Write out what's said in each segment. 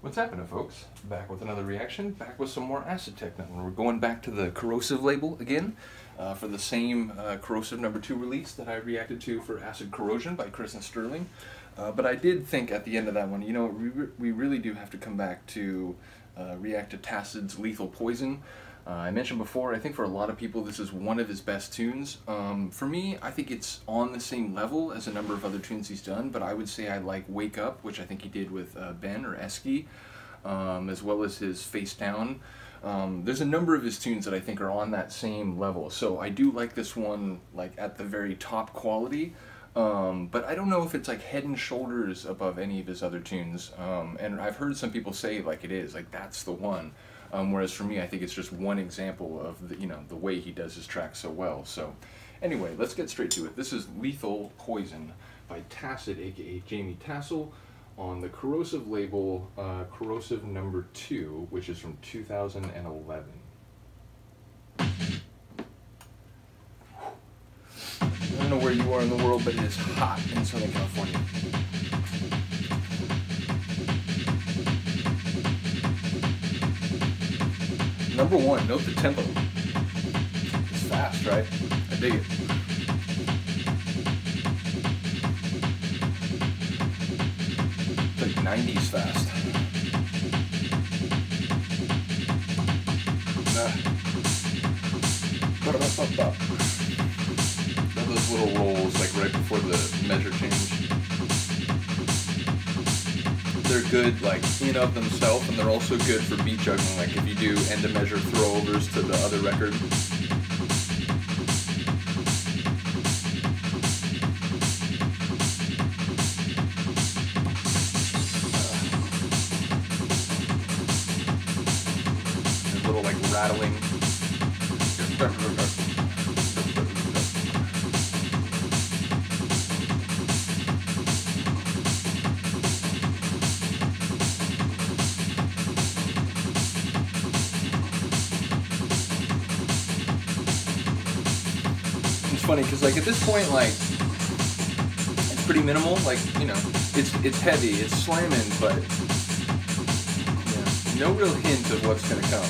What's happening, folks? Back with another reaction, back with some more acid-techno. We're going back to the Corrosive label again for the same Corrosive #2 release that I reacted to for Acid Corrosion by Chris and Snarling. But I did think at the end of that one, you know, we really do have to come back to react to Tassid's Lethal Poison. I mentioned before, I think for a lot of people this is one of his best tunes. For me, I think it's on the same level as a number of other tunes he's done, but I would say I like Wake Up, which I think he did with Ben or Eski, as well as his Face Down. There's a number of his tunes that I think are on that same level, so I do like this one like at the very top quality. But I don't know if it's like head and shoulders above any of his other tunes, and I've heard some people say like it is, like that's the one. Whereas for me, I think it's just one example of the, you know, the way he does his tracks so well. So anyway, let's get straight to it. This is Lethal Poison by Tassid, aka Jamie Tassel, on the Corrosive label, Corrosive #2, which is from 2011. I don't know where you are in the world, but it is hot in Southern California. Number one, note the tempo. It's fast, right? I dig it. It's like 90s fast. Those little rolls like right before the measure change. They're good like in and of themselves, and they're also good for beat juggling, like if you do end of measure throwovers to the other record. A little like rattling. It's funny because like at this point, like it's pretty minimal, like, you know, it's heavy, it's slamming, but yeah, no real hint of what's gonna come.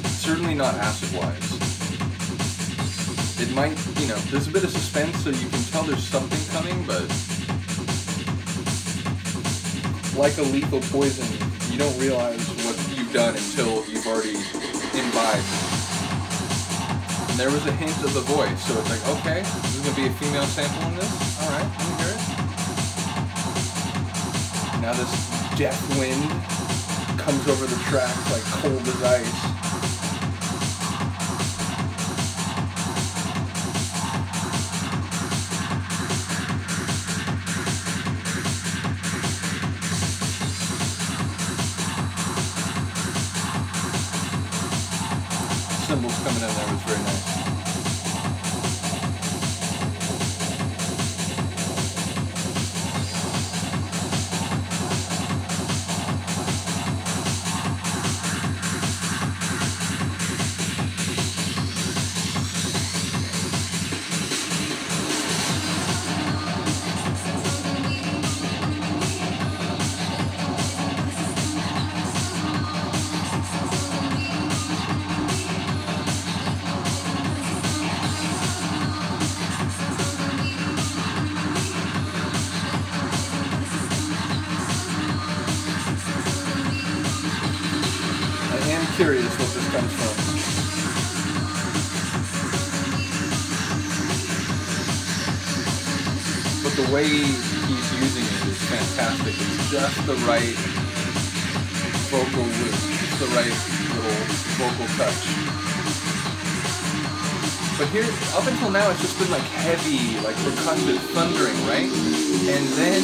Certainly not acid wise. It might, you know, there's a bit of suspense, so you can tell there's something coming, but like a Lethal Poison, you don't realize what you've done until you've already imbibed. There was a hint of the voice, so it's like, okay, this is going to be a female sample in this? Alright, let me hear it. Now this death wind comes over the track like cold as ice. Cymbals coming in there was very nice. Curious what this comes from. But the way he's using it is fantastic. It's just the right vocal loop, just the right little vocal touch. But here, up until now, it's just been like heavy, like percussive thundering, right? And then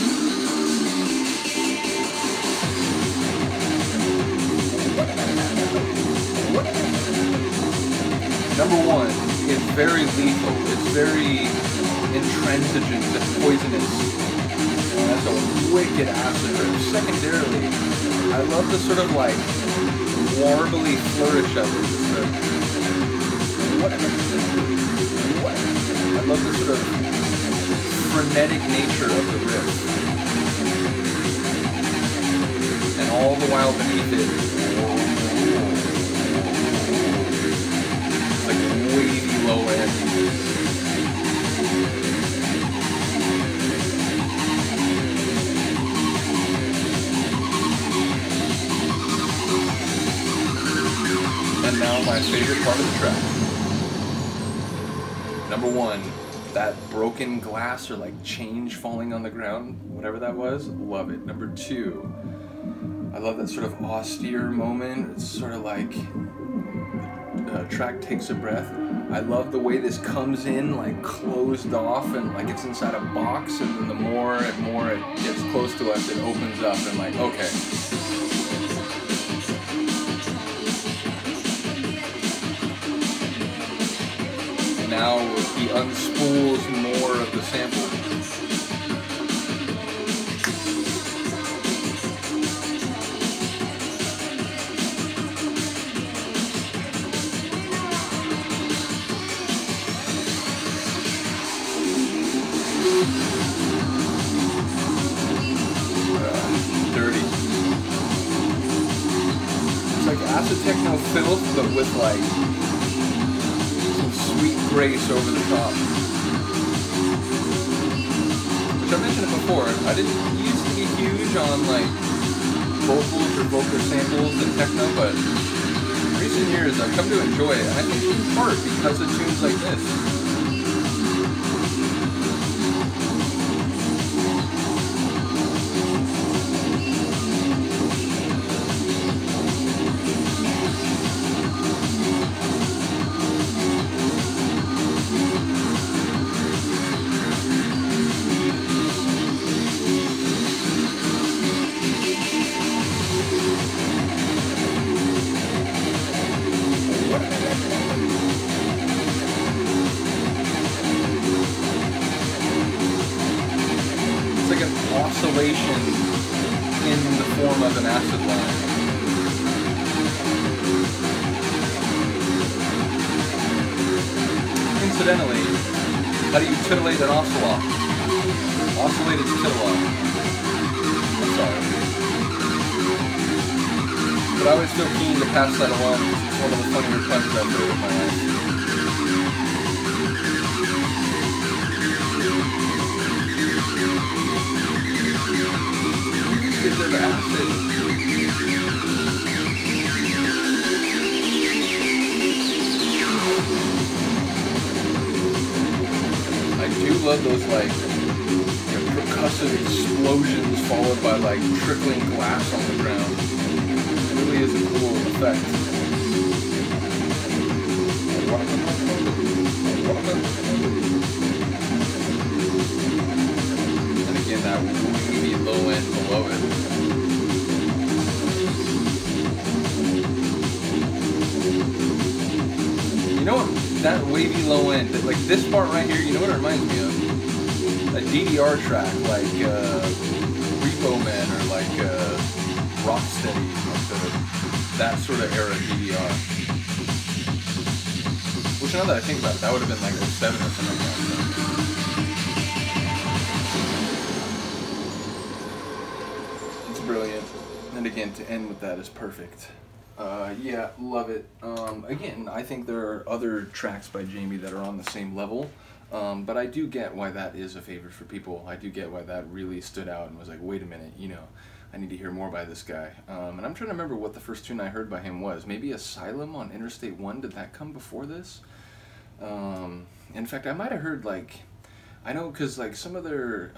number one, it's very lethal, it's very intransigent and poisonous. And that's a wicked acid riff. Secondarily, I love the sort of like warbly flourish of it. I love the sort of frenetic nature of the riff. And all the while beneath it, it's like a wavy low end. And now my favorite part of the track. Number one, that broken glass or like change falling on the ground, whatever that was, love it. Number two, I love that sort of austere moment. It's sort of like the track takes a breath. I love the way this comes in like closed off and like it's inside a box, and then the more and more it gets close to us, it opens up and like, okay. Now he unspools more of the sample. Dirty. It's like acid-techno filth, but with like sweet grace over the top. Which I mentioned it before, I didn't used to be huge on like vocals or vocal samples and techno, but in recent years I've come to enjoy it, and I think in part because of tunes like this. Oscillation in the form of an acid line. Incidentally, how do you titillate an ocelot? Oscillate its titillate. I'm sorry. But I always feel keen to pass that along because it's one of the funnier puns I've heard in my life. Of acid. I do love those like percussive explosions followed by like trickling glass on the ground. It really is a cool effect. And again, that wavy low end below it. You know what, that wavy low end, like this part right here, you know what it reminds me of? A DDR track, like Repo Man or like Rocksteady, like that sort of era DDR. Which now that I think about it, that would have been like 07 or something like that. It's brilliant. And again, to end with that is perfect. Yeah, love it. Again, I think there are other tracks by Jamie that are on the same level, but I do get why that is a favorite for people. I do get why that really stood out and was like, wait a minute, you know, I need to hear more by this guy. And I'm trying to remember what the first tune I heard by him was. Maybe Asylum on Interstate 1, did that come before this? In fact, I might have heard like, I know because like some of their,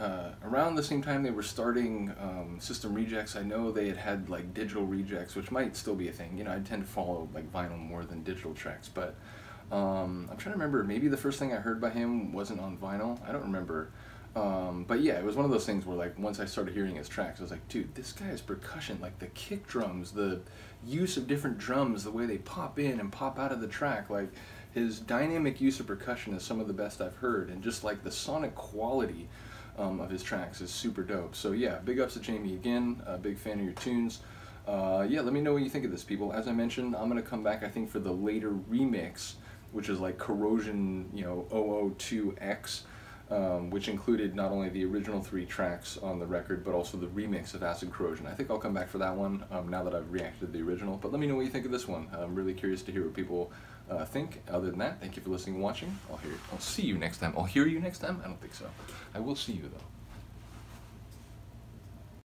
around the same time they were starting System Rejects, I know they had like digital rejects, which might still be a thing. You know, I tend to follow like vinyl more than digital tracks, but I'm trying to remember, maybe the first thing I heard by him wasn't on vinyl. I don't remember. But yeah, it was one of those things where like once I started hearing his tracks, I was like, dude, this guy's percussion, like the kick drums, the use of different drums, the way they pop in and pop out of the track, like his dynamic use of percussion is some of the best I've heard, and just like the sonic quality of his tracks is super dope. So yeah, big ups to Jamie again, a big fan of your tunes. Yeah, let me know what you think of this, people. As I mentioned, I'm going to come back, I think, for the later remix, which is like Corrosion, you know, 002X. which included not only the original 3 tracks on the record, but also the remix of Acid Corrosion. I think I'll come back for that one now that I've reacted to the original, but let me know what you think of this one. I'm really curious to hear what people think. Other than that, thank you for listening and watching. I'll see you next time. I'll hear you next time? I don't think so. I will see you, though.